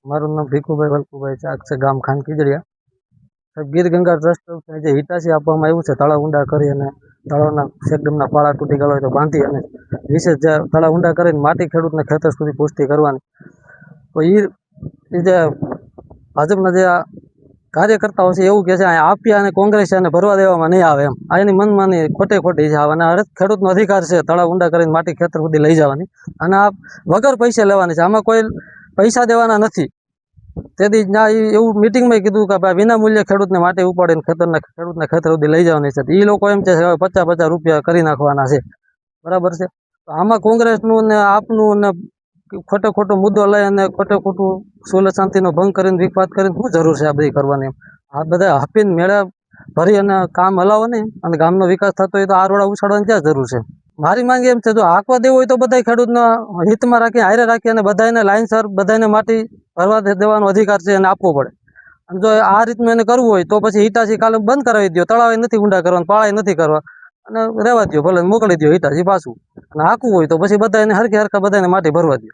મારું નામ ભીખુભાઈ વલ્કુભાઈ ચાક છે, ગામ ખાન ખીજડીયા. સાહેબ, ગીર ગંગા ટ્રસ્ટ તરફથી જે હિટાચી આપવામાં આવ્યું છે, તળાવ ઊંડા કરી અને તળાવના એકદમના પાળા તૂટી ગયા હોય તો બાંધી અને વિશેષ જે તળાવ ઊંડા કરીને માટી ખેડૂતને ખેતર સુધી પુષ્ટિ કરવાની. તો એ જે ભાજપના જે કાર્યકર્તાઓ છે એવું કહે છે અહીંયા આપ્યા અને કોંગ્રેસ એને ભરવા દેવામાં નહીં આવે એમ. આ એની મનમાની ખોટી છે અને હરેક ખેડૂતનો અધિકાર છે તળાવ ઊંડા કરીને માટી ખેતર સુધી લઈ જવાની અને આ વગર પૈસે લેવાની છે. આમાં કોઈ પૈસા દેવાના નથી. તેથી ના એવું મિટિંગમાં કીધું કે ભાઈ વિના મૂલ્યે ખેડૂતને માટી ઉપાડીને ખેડૂતને ખેતર સુધી લઈ જવાની છે. એ લોકો એમ છે કે 50 રૂપિયા કરી નાખવાના છે. બરાબર છે. તો આમાં કોંગ્રેસનું ને આપનું ને ખોટો મુદ્દો લઈ અને ખોટું સોલ શાંતિનો ભંગ કરીને વિવાદ કરીને શું જરૂર છે આ બધી કરવાની? આ બધા હપીને મેળા ભરી અને કામ હલાવો નહીં અને ગામનો વિકાસ થતો હોય તો આ રોડા ઉછાળવાની ક્યાં જરૂર છે? મારી માંગ એમ છે, જો હાંકવા દેવું હોય તો બધા ખેડૂતના હિતમાં રાખી હારે રાખી અને બધાને લાઈનસર બધાને માટી ભરવા દેવાનો અધિકાર છે અને આપવો પડે. અને જો આ રીતનું એને કરવું હોય તો પછી હિટાચી કાલે બંધ કરાવી દો. તળાવે નથી ઊંડા કરવાના, પાળાએ નથી કરવા અને રહેવા દો, ભલે મોકલી દો હિટાચી પાછું. અને હાંકવું હોય તો પછી બધાને હરખા બધાને માટી ભરવા દો.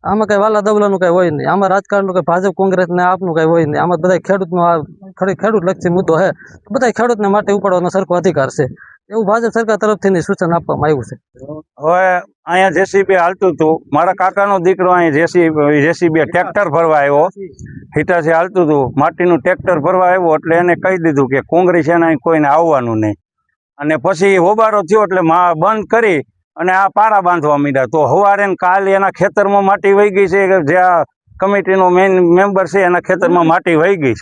આમાં કઈ વાલા દબલાનું કઈ હોય નહીં. આમાં રાજકારણનું કઈ ભાજપ કોંગ્રેસ ને આપનું કઈ હોય નહીં. આમાં બધા ખેડૂતનો આ ખેડૂત લક્ષી મુદ્દો છે. બધા ખેડૂતને માટે ઉપાડવાનો સરખો અધિકાર છે એવું ભાજપ સરકાર તરફથી સૂચન આપવામાં આવ્યું છે. હવે અહીંયા જેસીબી હાલતું હતું, મારા કાકાનો દીકરો અહીંયા જેસીબી ટ્રેક્ટર ભરવા આવ્યો, હિટાચી હાલતું હતું, માટીનું ટ્રેક્ટર ભરવા આવ્યો એટલે એને કહી દીધું કે કોંગ્રેસ એના કોઈને આવવાનું નહીં. અને પછી હોબારો થયો એટલે બંધ કરી અને આ પારા બાંધવા માંડ્યા. તો સવારે કાલે એના ખેતરમાં માટી વહી ગઈ છે, જે આ કમિટીનો મેઇન મેમ્બર છે એના ખેતરમાં માટી વહી ગઈ છે.